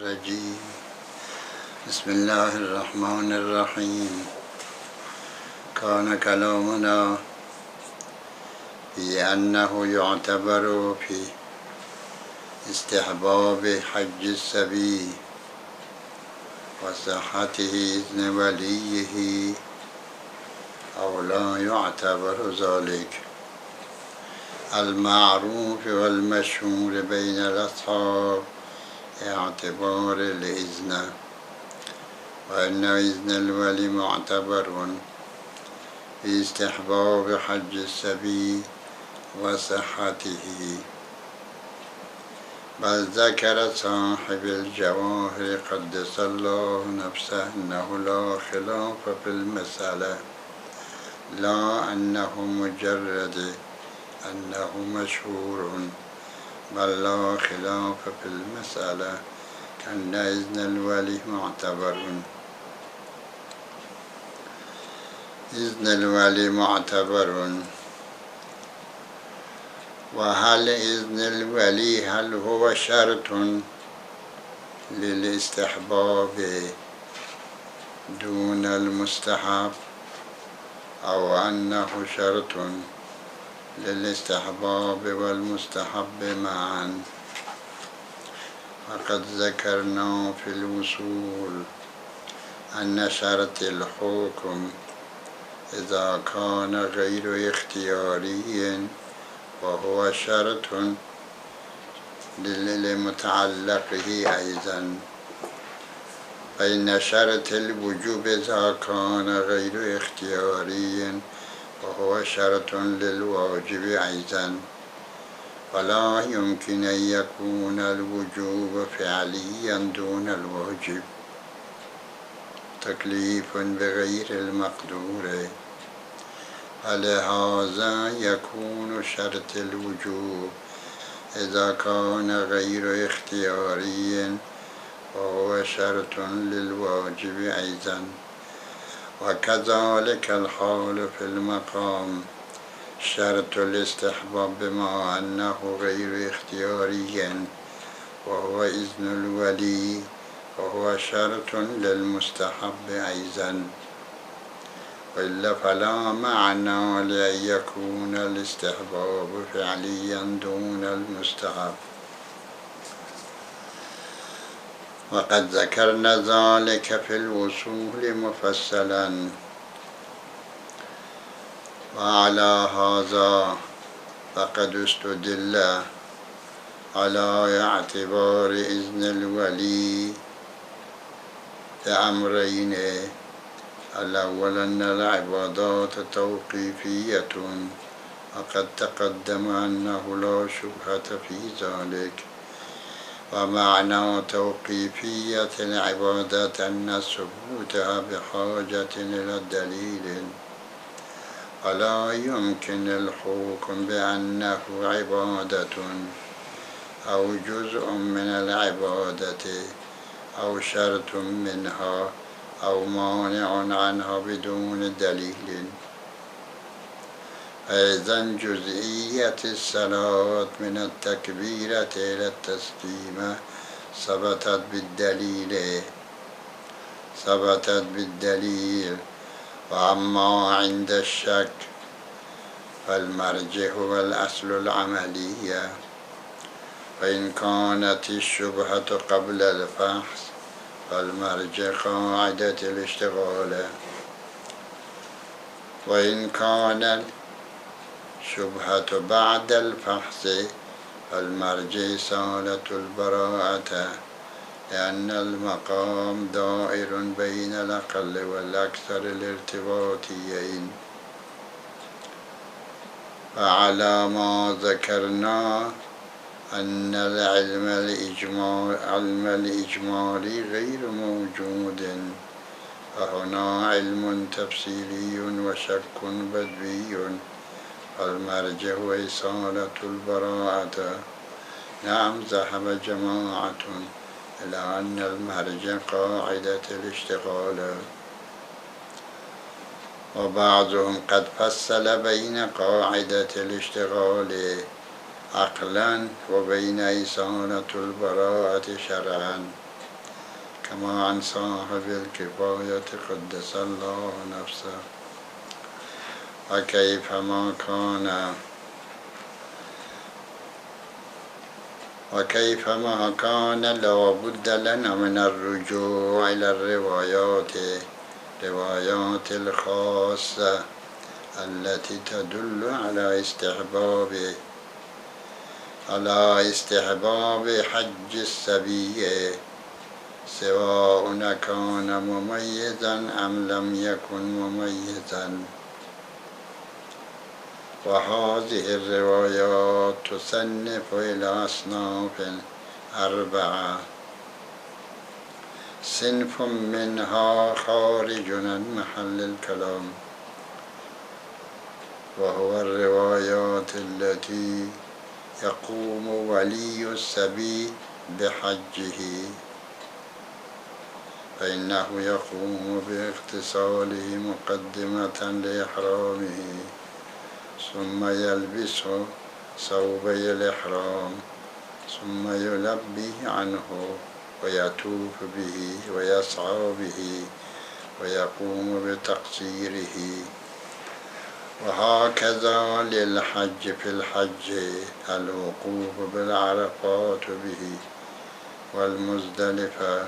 الرجيم. بسم الله الرحمن الرحيم. كان كلامنا في أنه يعتبر في استحباب حج السبي وصحته إذن وليه أو لا يعتبر ذلك. المعروف والمشهور بين الأصحاب اعتبار الإذن، وأن إذن الولي معتبر في استحباب حج السبي وصحته. بل ذكر صاحب الجواهر قدس الله نفسه أنه لا خلاف في المسألة، لا أنه مجرد أنه مشهور، بل لا خلاف في المسألة كأن إذن الولي معتبر. إذن الولي معتبر. وهل إذن الولي هل هو شرط للاستحباب دون المستحب، أو أنه شرط للاستحباب والمستحب معا؟ فقد ذكرنا في الوصول أن شرط الحكم إذا كان غير اختياري وهو شرط لمتعلقه أيضا، فإن شرط الوجوب إذا كان غير اختياري وهو شرط للواجب أيضا، فلا يمكن أن يكون الوجوب فعليا دون الواجب، تكليف بغير المقدور. فلهذا يكون شرط الوجوب إذا كان غير اختياري وهو شرط للواجب أيضا. وكذلك الحال في المقام، شرط الاستحباب بما أنه غير اختياري وهو إذن الولي وهو شرط للمستحب أيضا، وإلا فلا معنى لأن يكون الاستحباب فعليا دون المستحب. وقد ذكرنا ذلك في الوصول مفصلا. وعلى هذا فقد استدل على اعتبار إذن الولي بأمرين: الأول أن العبادات توقيفية، وقد تقدم أنه لا شبهة في ذلك. ومعنى توقيفية العبادة أن ثبوتها بحاجة إلى الدليل، ولا يمكن الحكم بأنه عبادة أو جزء من العبادة أو شرط منها أو مانع عنها بدون دليل. أيضا جزئية الصلاة من التكبيرة إلى التسليم ثبتت بالدليل. وأما عند الشك فالمرجع هو الأصل العملية، وإن كانت الشبهة قبل الفحص فالمرجع قاعدة الاشتغال، وإن كان الشبهة بعد الفحص فالمرجع صالة البراءة، لأن المقام دائر بين الأقل والأكثر الارتباطيين. فعلى ما ذكرنا أن العلم الإجمالي غير موجود، فهنا علم تفصيلي وشك بدوي، فالمرجع هو إصالة البراءة. نعم، ذهب جماعة إلى أن المرجع قاعدة الاشتغال، وبعضهم قد فصل بين قاعدة الاشتغال عقلا وبين إصالة البراءة شرعا. كما عن صاحب الكفاية قدس الله نفسه. وكيفما كان لا بد لنا من الرجوع إلى الروايات الخاصة التي تدل على استحباب حج السبي، سواء كان مميزا أم لم يكن مميزا. وهذه الروايات تصنف إلى أصناف 4: صنف منها خارج عن محل الكلام، وهو الروايات التي يقوم ولي السبي بحجه، فإنه يقوم باغتساله مقدمة لإحرامه، ثم يلبس ثوبي الإحرام، ثم يلبي عنه ويطوف به ويسعى به ويقوم بتقصيره. وهكذا للحج في الحج الوقوف بالعرفات به والمزدلفة،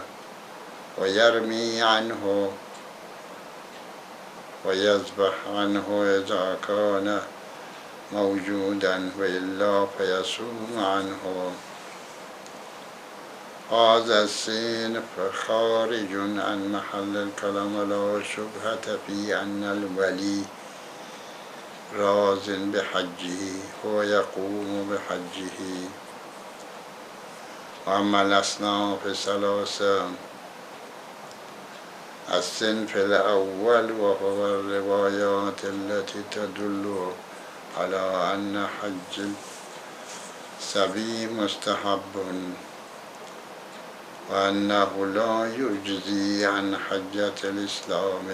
ويرمي عنه ويذبح عنه إذا كان موجودا، وإلا فيصوم عنه. هذا الصنف خارج عن محل الكلام، لا شبهة في أن الولي راز بحجه، هو يقوم بحجه. وأما الأصناف 3: الصنف الأول وهو الروايات التي تدل على أن حج السبي مستحب، وأنه لا يجزي عن حجة الإسلام.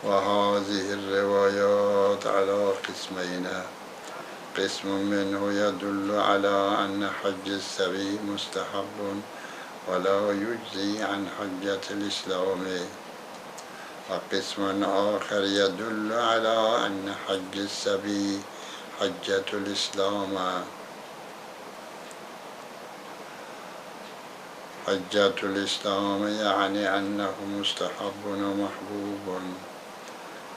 وهذه الروايات على قسمين: قسم منه يدل على أن حج السبي مستحب ولا يجزي عن حجة الإسلام، وقسم آخر يدل على أن حج السبي حجة الإسلام. حجة الإسلام يعني أنه مستحب ومحبوب،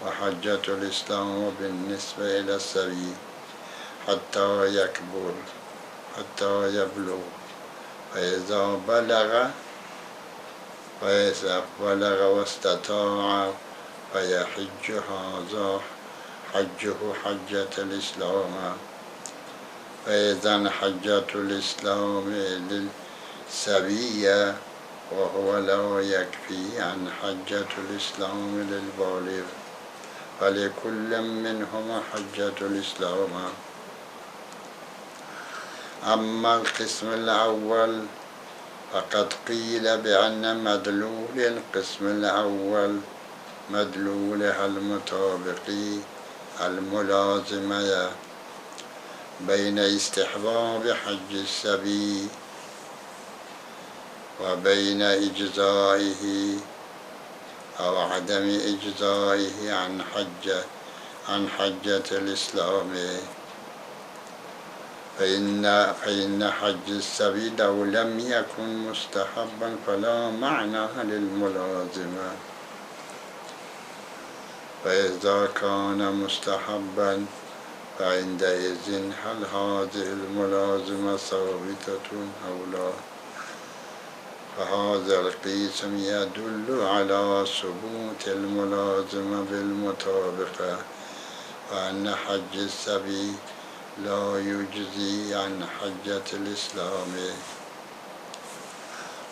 وحجة الإسلام بالنسبة إلى السبي حتى يكبر، حتى يبلغ، فإذا بلغ واستطاع فيحج، هذا حجه حجة الإسلام. فإذا حجة الإسلام للسبي، وهو لا يكفي عن حجة الإسلام للبالغ، فلكل منهما حجة الإسلام. أما القسم الأول فقد قيل بأن مدلول القسم الأول مدلولها الملازمة بين استحباب حج السبي وبين إجزائه أو عدم إجزائه عن حجة الإسلام. فإن حج السبي لو لم يكن مستحبا فلا معنى للملازمة، فإذا كان مستحبا فعندئذ هل هذه الملازمة ثابتة أو لا؟ فهذا القسم يدل على ثبوت الملازمة بالمطابقة، وأن حج السبي لا يجزي عن حجة الإسلام.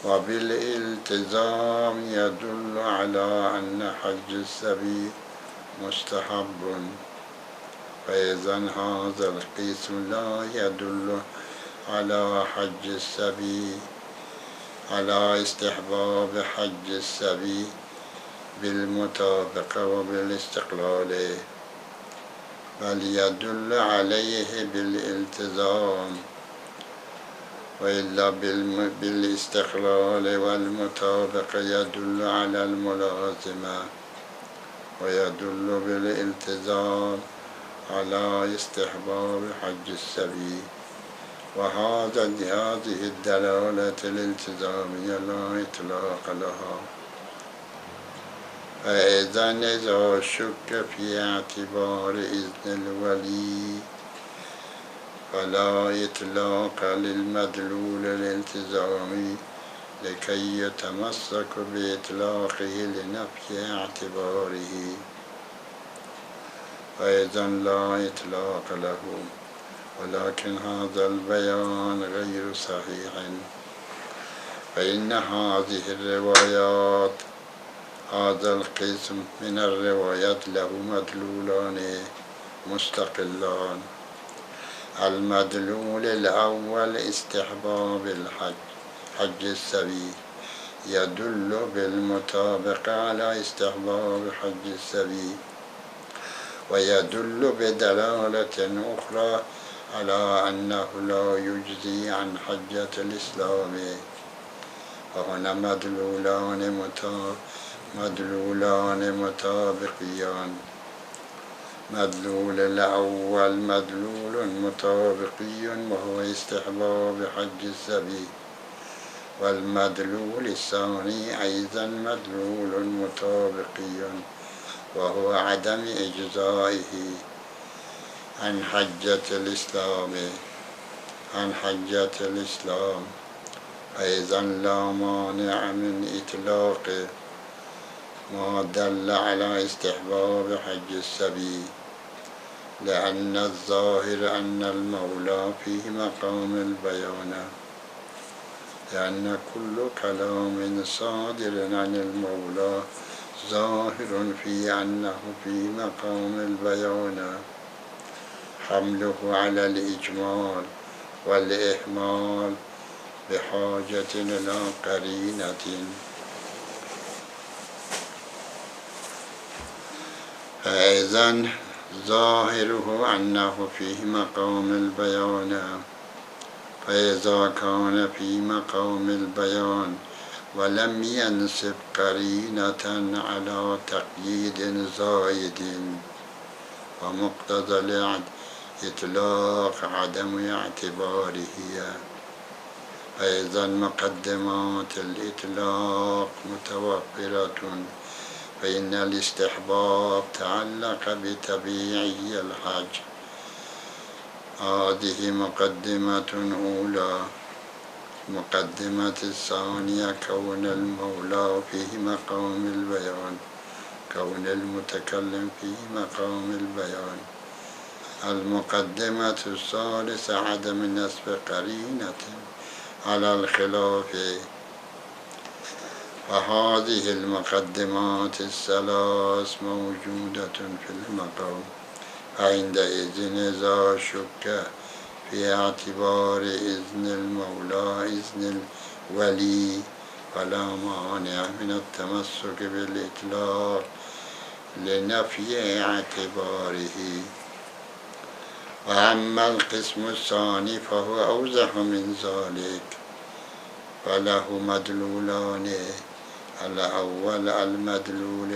وبالالتزام يدل على أن حج السبي مستحب، فإذا هذا القسم لا يدل على حج السبي، على استحباب حج السبي بالمطابقة وبالاستقلال، بل يدل عليه بالالتزام، وإلا بالاستقلال والمطابق يدل على الملازمة، ويدل بالالتزام على استحباب حج السبيل. هذه الدلالة الالتزامية لا إطلاق لها. إذا شك في اعتبار إذن الولي فلا إطلاق للمدلول الالتزامي لكي يتمسك بإطلاقه لنفي اعتباره، فإذا لا إطلاق له. ولكن هذا البيان غير صحيح، فإن هذه الروايات، هذا القسم من الروايات له مدلولان مستقلان. المدلول الأول استحباب حج السبيل، يدل بالمطابقة على استحباب حج السبيل، ويدل بدلالة أخرى على أنه لا يجزي عن حجة الإسلام. وهنا مدلولان مطابقيان. مدلول الأول مدلول مطابقي وهو استحباب حج السبيل، والمدلول الثاني أيضا مدلول مطابقي وهو عدم إجزائه عن حجة الإسلام. أيضا لا مانع من إطلاق ما دل على استحباب حج السبيل، لأن الظاهر أن المولى فيه مقام البيان، لأن كل كلام صادر عن المولى ظاهر في أنه في مقام البيان، حمله على الإجمال والإهمال بحاجة إلى قرينة. فإذن ظاهره أنه فيه مقام البيان، فإذا كان في مقام البيان ولم ينسب قرينة على تقييد زائد، ومقتضى الإطلاق عدم اعتباره، فإذا مقدمات الإطلاق متوفرة، فإن الاستحباب تعلق بطبيعي الحج. هذه مقدمة أولى. المقدمة الثانية كون المولى فيه مقام البيان، كون المتكلم فيه مقام البيان. المقدمة الثالثة عدم نسب قرينة على الخلاف. فهذه المقدمات الثلاث موجودة في المقام، عندئذ إذا شك في اعتبار إذن المولى إذن الولي فلا مانع من التمسك بالإطلاق لنفي اعتباره. وأما القسم الثاني فهو أوضح من ذلك، فله مدلولان. الأول المدلول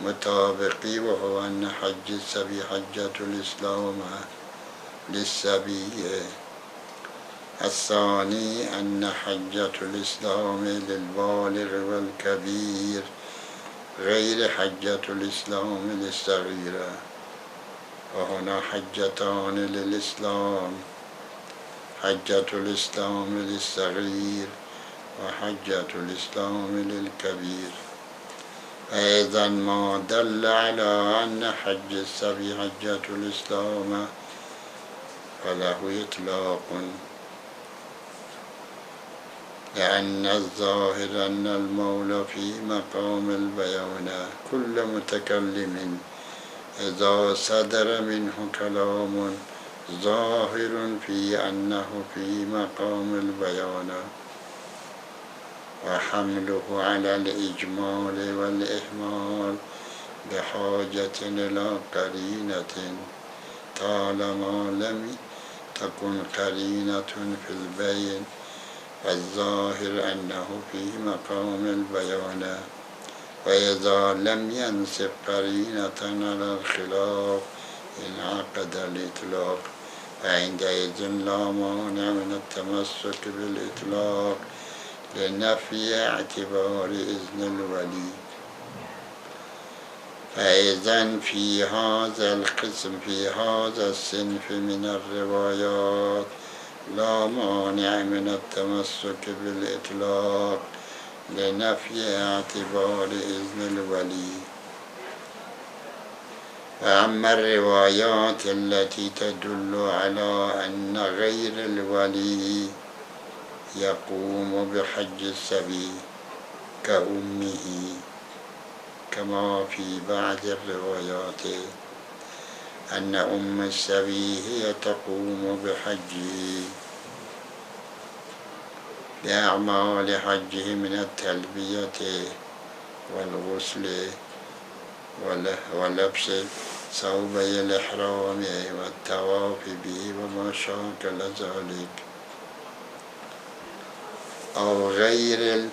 المطابقي وهو أن حج السبي حجة الإسلام للسبي. الثاني أن حجة الإسلام للبالغ والكبير غير حجة الإسلام للصغير. وهنا حجتان للإسلام، حجة الإسلام للصغير وحجة الإسلام للكبير. أيضا ما دل على أن حج السبي حجة الإسلام فله إطلاق، لأن الظاهر أن المولى في مقام البيان. كل متكلم إذا صدر منه كلام ظاهر في أنه في مقام البيان وحمله على الإجمال والإهمال بحاجة إلى قرينة، طالما تكن قرينة في البين، فالظاهر أنه في مقام البيان. وإذا لم ينسب قرينة على الخلاف انعقد الإطلاق، فعندئذ لا مانع من التمسك بالإطلاق لنفي اعتبار إذن الولي. فإذن في هذا القسم، في هذا الصنف من الروايات لا مانع من التمسك بالإطلاق لنفي اعتبار إذن الولي. وأما الروايات التي تدل على أن غير الولي يقوم بحج السبي كأمه، كما في بعض الروايات أن أم السبي هي تقوم بحجه بأعمال حجه من التلبية والغسل ولبس ثوبي الإحرام والطواف به وما شاكل ذلك. أو غير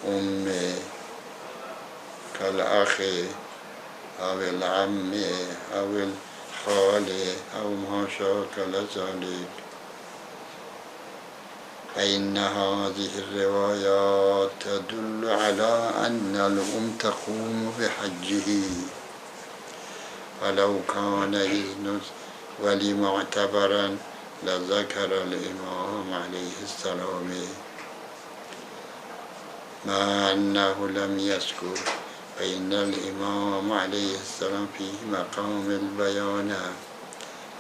الأم كالأخ أو العم أو الخال أو ما شاكل ذلك، فإن هذه الروايات تدل على أن الأم تقوم بحجه. ولو كان إذن ولي معتبرا لذكر الإمام عليه السلام، مع أنه لم يذكر، فإن الإمام عليه السلام في مقام البيان.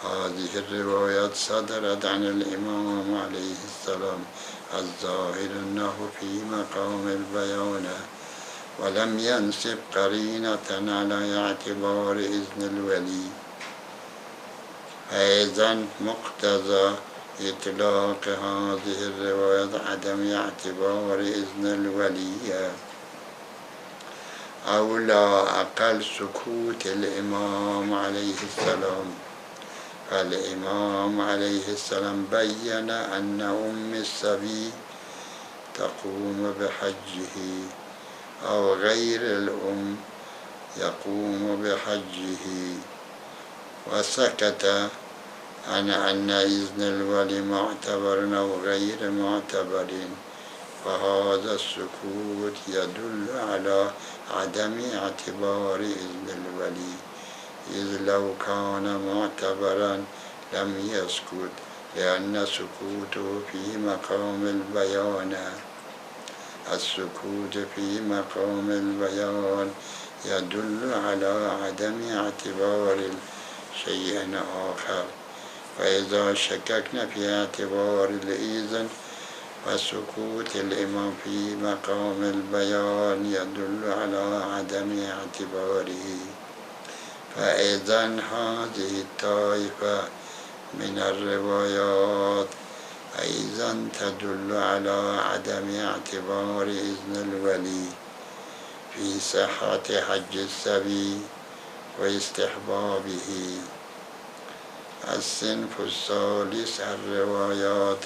هذه الروايات صدرت عن الإمام عليه السلام، الظاهر أنه في مقام البيان، ولم ينسب قرينة على اعتبار إذن الولي. فإذن مقتضى إطلاق هذه الروايات عدم اعتبار إذن الولي، أو لا أقل سكوت الإمام عليه السلام. فالإمام عليه السلام بيّن أن أم السبي تقوم بحجه أو غير الأم يقوم بحجه، وسكت عن أن إذن الولي معتبر أو غير معتبر. فهذا السكوت يدل على عدم اعتبار إذن الولي، إذ لو كان معتبرا لم يسكت، لأن سكوته في مقام البيان. السكوت في مقام البيان يدل على عدم اعتبار شيء آخر. فإذا شككنا في اعتبار الإذن، فسكوت الإمام في مقام البيان يدل على عدم اعتباره. فإذن هذه الطائفة من الروايات أيضا تدل على عدم اعتبار إذن الولي في صحة حج السبي واستحبابه. الصنف الثالث الروايات